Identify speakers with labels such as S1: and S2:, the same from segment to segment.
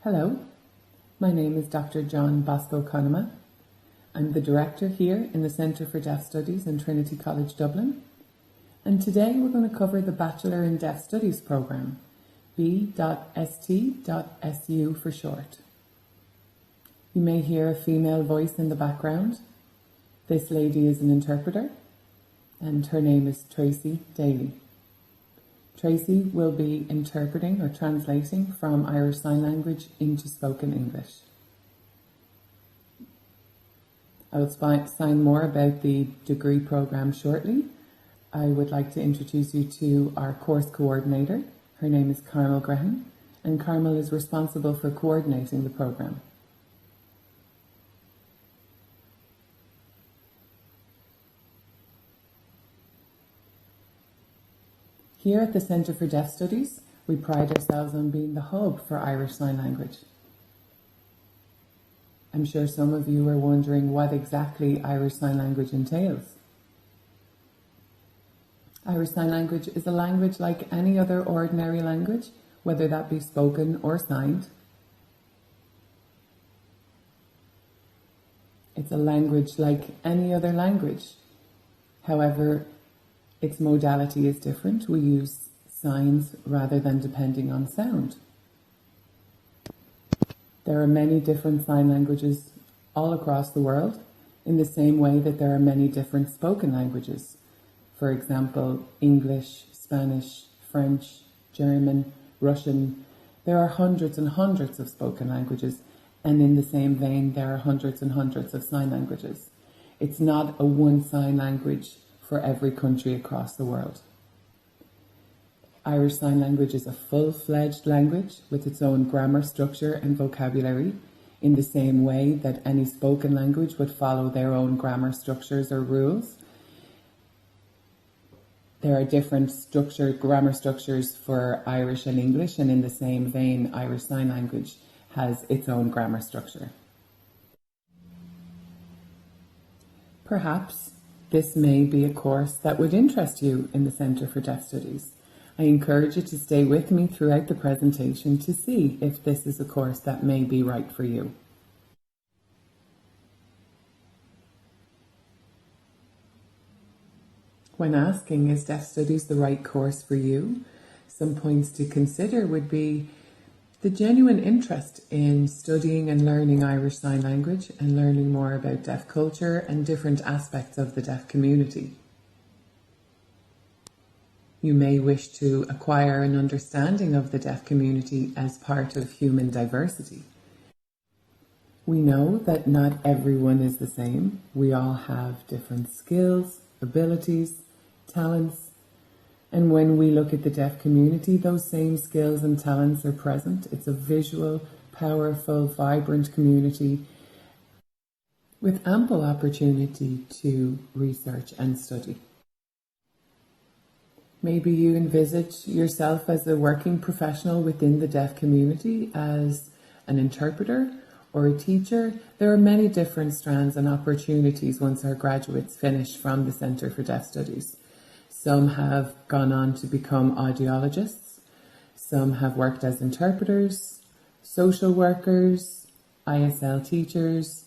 S1: Hello, my name is Dr. John Conoma. I'm the director here in the Centre for Deaf Studies in Trinity College Dublin, and today we're going to cover the Bachelor in Deaf Studies programme, B.ST.SU for short. You may hear a female voice in the background. This lady is an interpreter, and her name is Tracy Daly. Tracy will be interpreting or translating from Irish Sign Language into spoken English. I will sign more about the degree programme shortly. I would like to introduce you to our course coordinator. Her name is Carmel Graham, and Carmel is responsible for coordinating the programme. Here at the Centre for Deaf Studies, we pride ourselves on being the hub for Irish Sign Language. I'm sure some of you are wondering what exactly Irish Sign Language entails. Irish Sign Language is a language like any other ordinary language, whether that be spoken or signed. It's a language like any other language. However, its modality is different. We use signs rather than depending on sound. There are many different sign languages all across the world, in the same way that there are many different spoken languages. For example, English, Spanish, French, German, Russian. There are hundreds and hundreds of spoken languages, and in the same vein, there are hundreds and hundreds of sign languages. It's not a one sign language for every country across the world. Irish Sign Language is a full-fledged language with its own grammar structure and vocabulary, in the same way that any spoken language would follow their own grammar structures or rules. There are different grammar structures for Irish and English, and in the same vein, Irish Sign Language has its own grammar structure. Perhaps this may be a course that would interest you in the Centre for Deaf Studies. I encourage you to stay with me throughout the presentation to see if this is a course that may be right for you. When asking, is Deaf Studies the right course for you? Some points to consider would be the genuine interest in studying and learning Irish Sign Language and learning more about deaf culture and different aspects of the deaf community. You may wish to acquire an understanding of the deaf community as part of human diversity. We know that not everyone is the same. We all have different skills, abilities, talents, and when we look at the deaf community, those same skills and talents are present. It's a visual, powerful, vibrant community with ample opportunity to research and study. Maybe you envisage yourself as a working professional within the deaf community, as an interpreter or a teacher. There are many different strands and opportunities once our graduates finish from the Centre for Deaf Studies. Some have gone on to become audiologists, some have worked as interpreters, social workers, ISL teachers.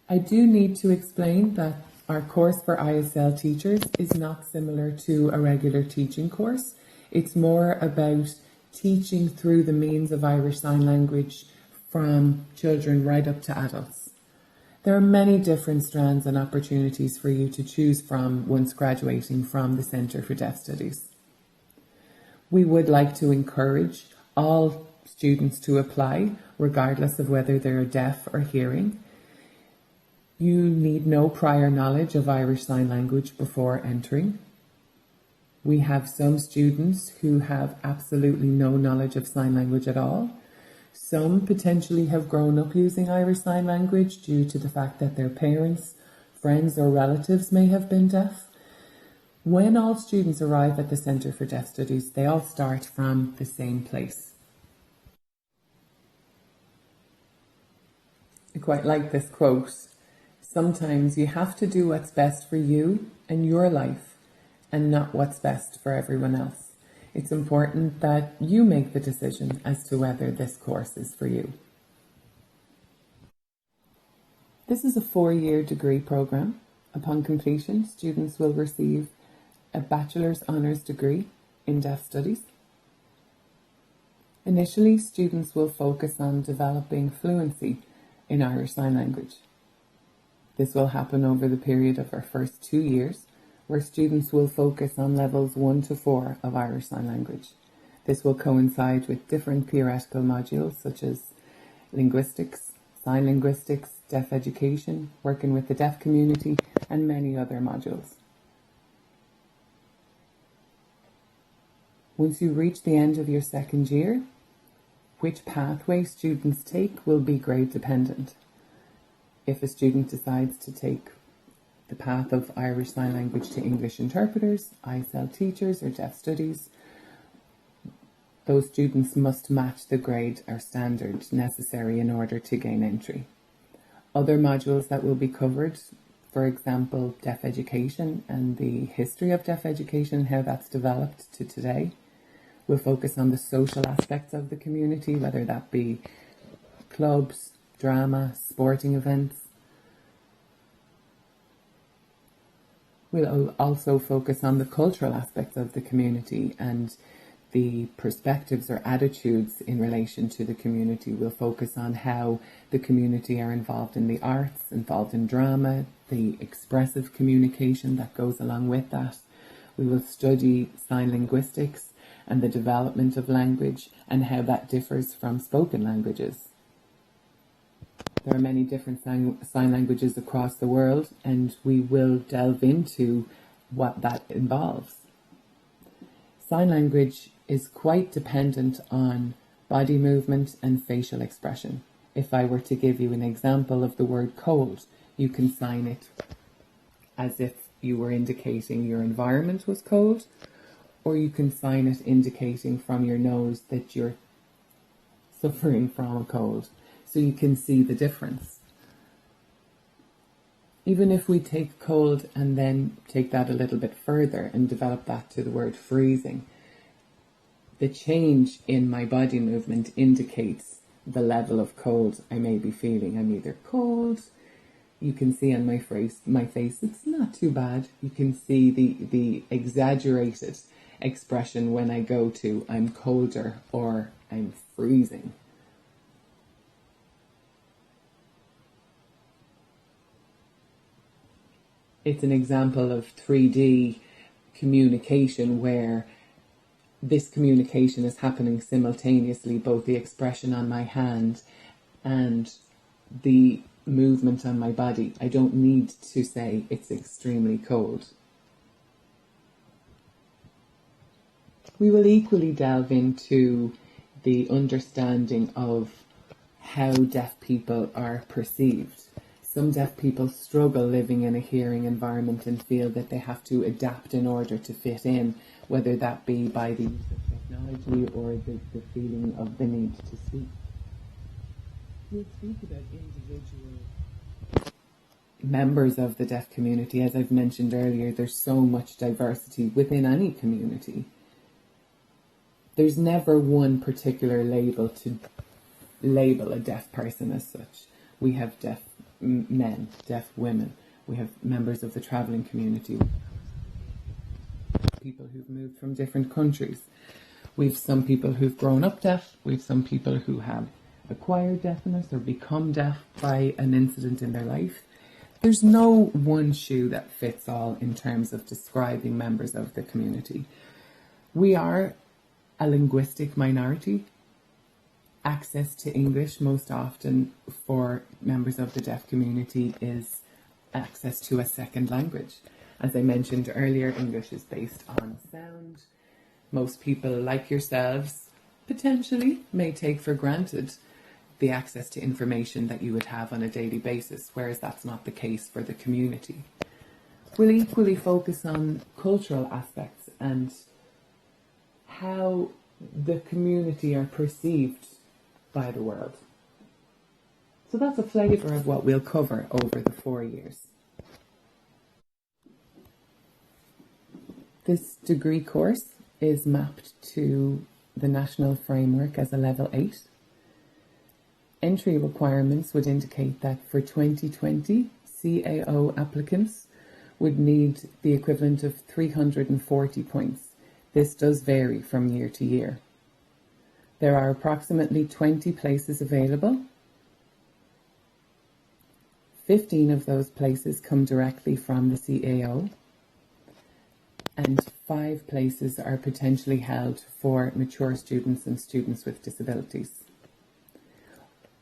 S1: I do need to explain that our course for ISL teachers is not similar to a regular teaching course. It's more about teaching through the means of Irish Sign Language from children right up to adults. There are many different strands and opportunities for you to choose from once graduating from the Centre for Deaf Studies. We would like to encourage all students to apply, regardless of whether they're deaf or hearing. You need no prior knowledge of Irish Sign Language before entering. We have some students who have absolutely no knowledge of sign language at all. Some potentially have grown up using Irish Sign Language due to the fact that their parents, friends or relatives may have been deaf. When all students arrive at the Centre for Deaf Studies, they all start from the same place. I quite like this quote. Sometimes you have to do what's best for you and your life, and not what's best for everyone else. It's important that you make the decision as to whether this course is for you. This is a 4-year degree programme. Upon completion, students will receive a Bachelor's Honours degree in Deaf Studies. Initially, students will focus on developing fluency in Irish Sign Language. This will happen over the period of our first 2 years, where students will focus on levels 1 to 4 of Irish Sign Language. This will coincide with different theoretical modules such as Linguistics, Sign Linguistics, Deaf Education, working with the deaf community, and many other modules. Once you reach the end of your second year, which pathway students take will be grade dependent. If a student decides to take the path of Irish Sign Language to English interpreters, ISL teachers, or Deaf Studies, those students must match the grade or standard necessary in order to gain entry. Other modules that will be covered, for example, Deaf Education and the history of Deaf Education, how that's developed to today. We'll focus on the social aspects of the community, whether that be clubs, drama, sporting events. We'll also focus on the cultural aspects of the community and the perspectives or attitudes in relation to the community. We'll focus on how the community are involved in the arts, involved in drama, the expressive communication that goes along with that. We will study sign linguistics and the development of language and how that differs from spoken languages. There are many different sign languages across the world, and we will delve into what that involves. Sign language is quite dependent on body movement and facial expression. If I were to give you an example of the word cold, you can sign it as if you were indicating your environment was cold, or you can sign it indicating from your nose that you're suffering from a cold. So you can see the difference. Even if we take cold and then take that a little bit further and develop that to the word freezing, the change in my body movement indicates the level of cold I may be feeling. I'm either cold, you can see on my face it's not too bad. You can see the exaggerated expression when I go to I'm colder or I'm freezing. It's an example of 3D communication where this communication is happening simultaneously, both the expression on my hand and the movement on my body. I don't need to say it's extremely cold. We will equally delve into the understanding of how deaf people are perceived. Some deaf people struggle living in a hearing environment and feel that they have to adapt in order to fit in, whether that be by the use of technology or the feeling of the need to speak. We'll speak about individual members of the deaf community. As I've mentioned earlier, there's so much diversity within any community. There's never one particular label to label a deaf person as such. We have deaf men, deaf women. We have members of the travelling community, people who've moved from different countries. We've some people who've grown up deaf. We've some people who have acquired deafness or become deaf by an incident in their life. There's no one shoe that fits all in terms of describing members of the community. We are a linguistic minority. Access to English most often for members of the deaf community is access to a second language. As I mentioned earlier, English is based on sound. Most people, like yourselves, potentially may take for granted the access to information that you would have on a daily basis, whereas that's not the case for the community. We'll equally focus on cultural aspects and how the community are perceived by the world. So that's a flavour of what we'll cover over the 4 years. This degree course is mapped to the national framework as a level 8. Entry requirements would indicate that for 2020, CAO applicants would need the equivalent of 340 points. This does vary from year to year. There are approximately 20 places available. 15 of those places come directly from the CAO, and 5 places are potentially held for mature students and students with disabilities.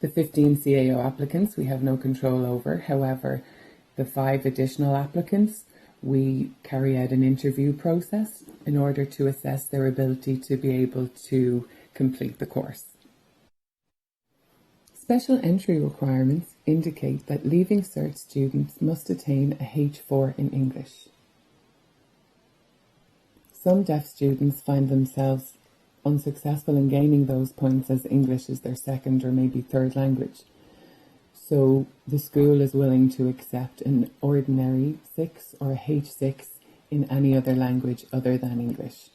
S1: The 15 CAO applicants we have no control over. However, the 5 additional applicants, we carry out an interview process in order to assess their ability to be able to complete the course. Special entry requirements indicate that Leaving Cert students must attain a H4 in English. Some deaf students find themselves unsuccessful in gaining those points as English is their second or maybe third language. So the school is willing to accept an ordinary 6 or a H6 in any other language other than English.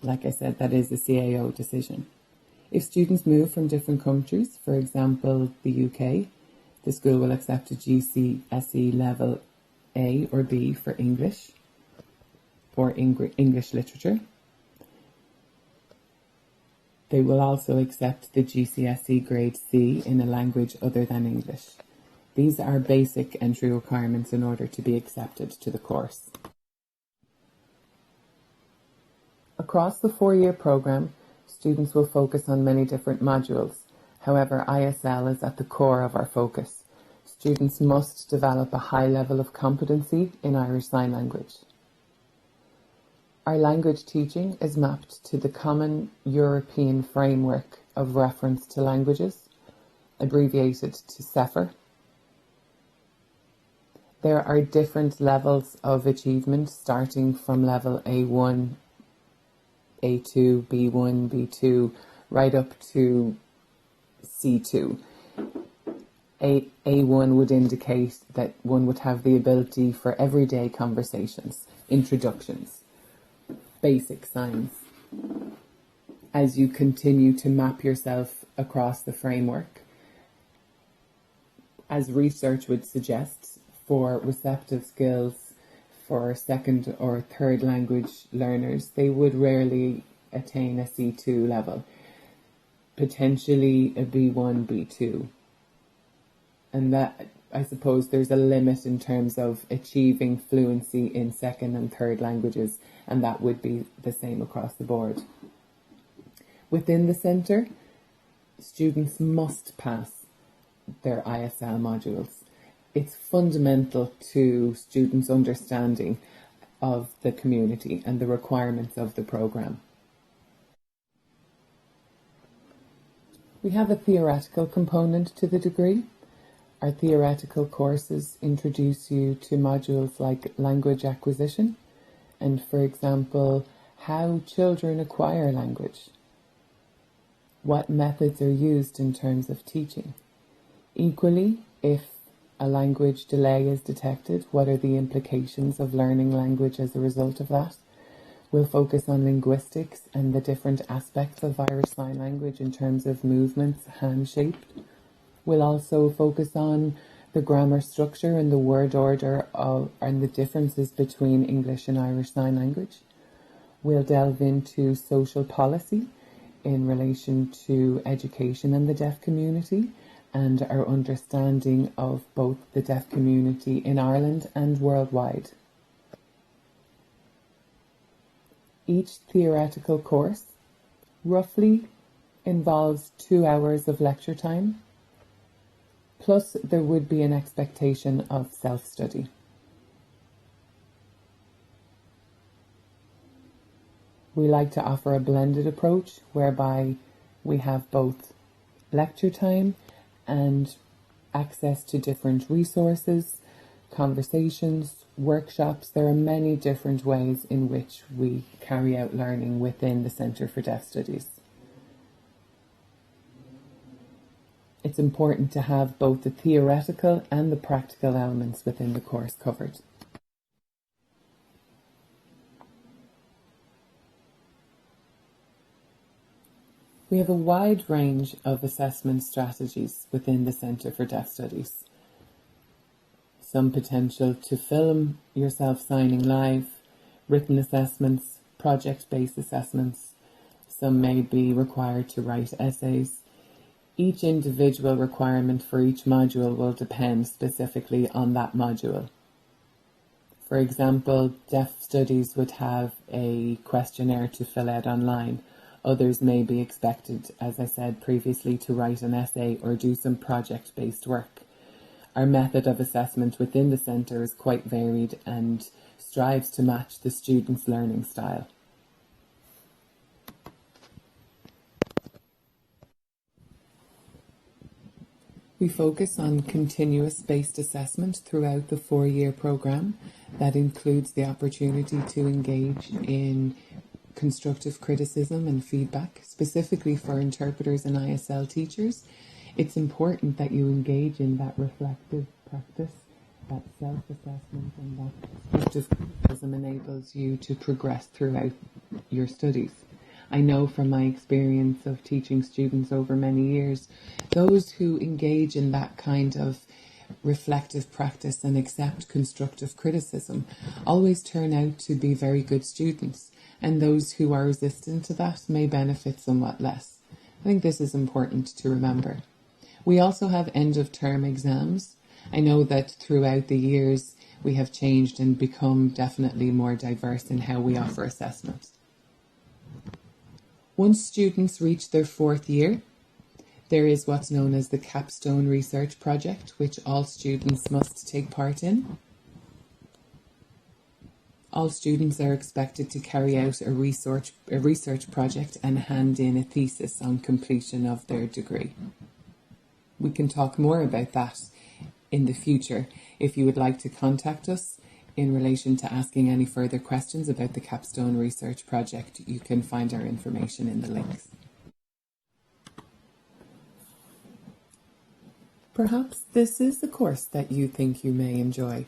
S1: Like I said, that is a CAO decision. If students move from different countries, for example, the UK, the school will accept a GCSE level A or B for English or English literature. They will also accept the GCSE grade C in a language other than English. These are basic entry requirements in order to be accepted to the course. Across the 4-year programme, students will focus on many different modules. However, ISL is at the core of our focus. Students must develop a high level of competency in Irish Sign Language. Our language teaching is mapped to the Common European Framework of Reference to Languages, abbreviated to CEFR. There are different levels of achievement starting from level A1, A2, B1, B2, right up to C2. A1 would indicate that one would have the ability for everyday conversations, introductions, basic signs. As you continue to map yourself across the framework, as research would suggest, for receptive skills for second or third language learners, they would rarely attain a C2 level, potentially a B1, B2. And that, I suppose, there's a limit in terms of achieving fluency in second and third languages, and that would be the same across the board. Within the centre, students must pass their ISL modules. It's fundamental to students' understanding of the community and the requirements of the programme. We have a theoretical component to the degree. Our theoretical courses introduce you to modules like language acquisition and, for example, how children acquire language. What methods are used in terms of teaching? Equally, if a language delay is detected, what are the implications of learning language as a result of that? We'll focus on linguistics and the different aspects of Irish Sign Language in terms of movements, hand shape. We'll also focus on the grammar structure and the word order and the differences between English and Irish Sign Language. We'll delve into social policy in relation to education and the deaf community, and our understanding of both the deaf community in Ireland and worldwide. Each theoretical course roughly involves 2 hours of lecture time, plus there would be an expectation of self-study. We like to offer a blended approach whereby we have both lecture time and access to different resources, conversations, workshops. There are many different ways in which we carry out learning within the Centre for Deaf Studies. It's important to have both the theoretical and the practical elements within the course covered. We have a wide range of assessment strategies within the Centre for Deaf Studies. Some potential to film yourself signing live, written assessments, project-based assessments. Some may be required to write essays. Each individual requirement for each module will depend specifically on that module. For example, deaf studies would have a questionnaire to fill out online. Others may be expected, as I said previously, to write an essay or do some project-based work. Our method of assessment within the centre is quite varied and strives to match the student's learning style. We focus on continuous-based assessment throughout the 4-year programme. That includes the opportunity to engage in constructive criticism and feedback, specifically for interpreters and ISL teachers. It's important that you engage in that reflective practice, that self-assessment, and that constructive criticism enables you to progress throughout your studies. I know from my experience of teaching students over many years, those who engage in that kind of reflective practice and accept constructive criticism always turn out to be very good students, and those who are resistant to that may benefit somewhat less. I think this is important to remember. We also have end-of-term exams. I know that throughout the years we have changed and become definitely more diverse in how we offer assessments. Once students reach their 4th year, there is what's known as the Capstone research project, which all students must take part in. All students are expected to carry out a research project and hand in a thesis on completion of their degree. We can talk more about that in the future. If you would like to contact us in relation to asking any further questions about the Capstone research project, you can find our information in the links. Perhaps this is the course that you think you may enjoy.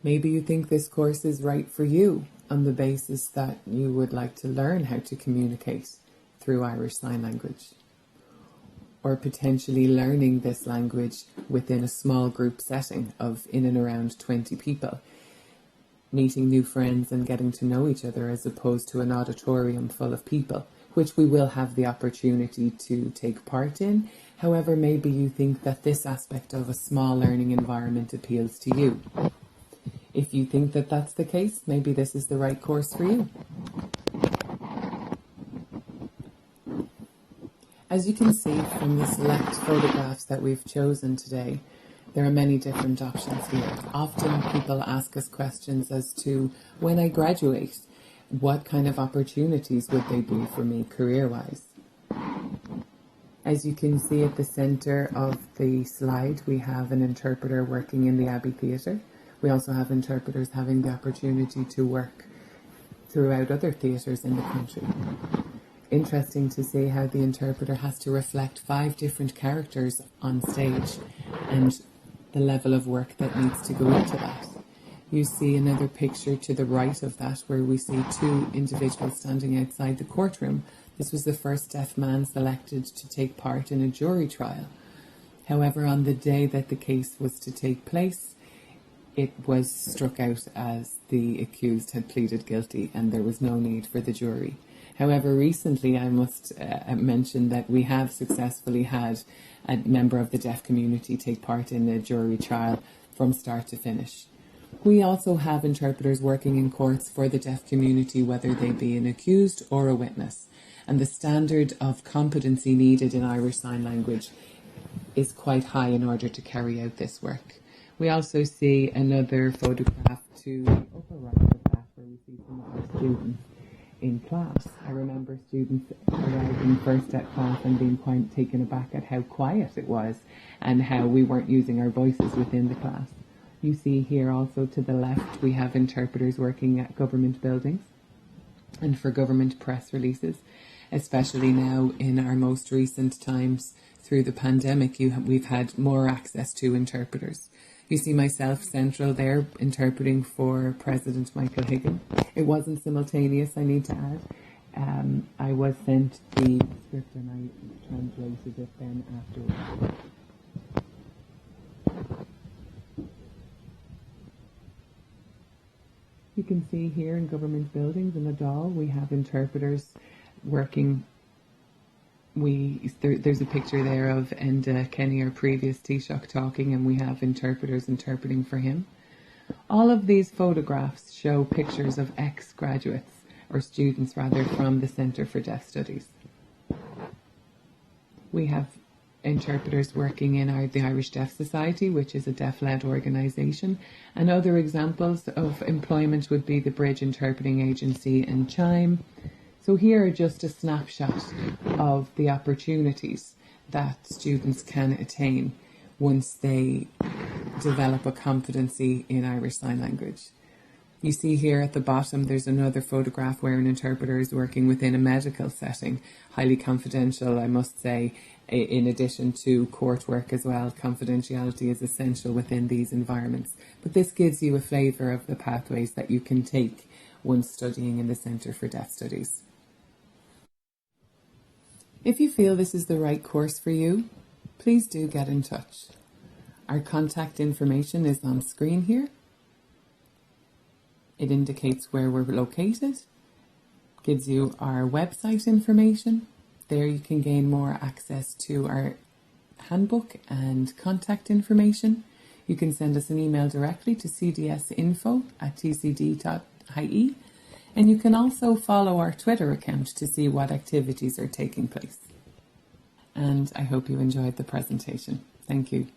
S1: Maybe you think this course is right for you on the basis that you would like to learn how to communicate through Irish Sign Language, or potentially learning this language within a small group setting of in and around 20 people, meeting new friends and getting to know each other as opposed to an auditorium full of people, which we will have the opportunity to take part in. However, maybe you think that this aspect of a small learning environment appeals to you. If you think that that's the case, maybe this is the right course for you. As you can see from the select photographs that we've chosen today, there are many different options here. Often people ask us questions as to, when I graduate, what kind of opportunities would they be for me career-wise? As you can see at the centre of the slide, we have an interpreter working in the Abbey Theatre. We also have interpreters having the opportunity to work throughout other theatres in the country. Interesting to see how the interpreter has to reflect 5 different characters on stage and the level of work that needs to go into that. You see another picture to the right of that where we see 2 individuals standing outside the courtroom. This was the first deaf man selected to take part in a jury trial. However, on the day that the case was to take place, it was struck out as the accused had pleaded guilty and there was no need for the jury. However, recently I must mention that we have successfully had a member of the deaf community take part in a jury trial from start to finish. We also have interpreters working in courts for the deaf community, whether they be an accused or a witness. And the standard of competency needed in Irish Sign Language is quite high in order to carry out this work. We also see another photograph to the upper right of that where we see some of our students in class. I remember students arriving first at class and being quite taken aback at how quiet it was and how we weren't using our voices within the class. You see here also to the left we have interpreters working at government buildings and for government press releases, especially now in our most recent times through the pandemic. We've had more access to interpreters. You see myself central there interpreting for President Michael Higgins. It wasn't simultaneous, I need to add. I was sent the script and I translated it then afterwards. You can see here in government buildings in Adal we have interpreters working. There's a picture there of Enda Kenny, our previous Taoiseach, talking, and we have interpreters interpreting for him. All of these photographs show pictures of ex-graduates, or students rather, from the Centre for Deaf Studies. We have interpreters working in the Irish Deaf Society, which is a deaf-led organisation, and other examples of employment would be the Bridge Interpreting Agency and Chime. So here are just a snapshot of the opportunities that students can attain once they develop a competency in Irish Sign Language. You see here at the bottom there's another photograph where an interpreter is working within a medical setting, highly confidential, I must say, in addition to court work as well. Confidentiality is essential within these environments. But this gives you a flavour of the pathways that you can take once studying in the Centre for Deaf Studies. If you feel this is the right course for you, please do get in touch. Our contact information is on screen here. It indicates where we're located, gives you our website information. There you can gain more access to our handbook and contact information. You can send us an email directly to cdsinfo@tcd.ie, and you can also follow our Twitter account to see what activities are taking place. And I hope you enjoyed the presentation. Thank you.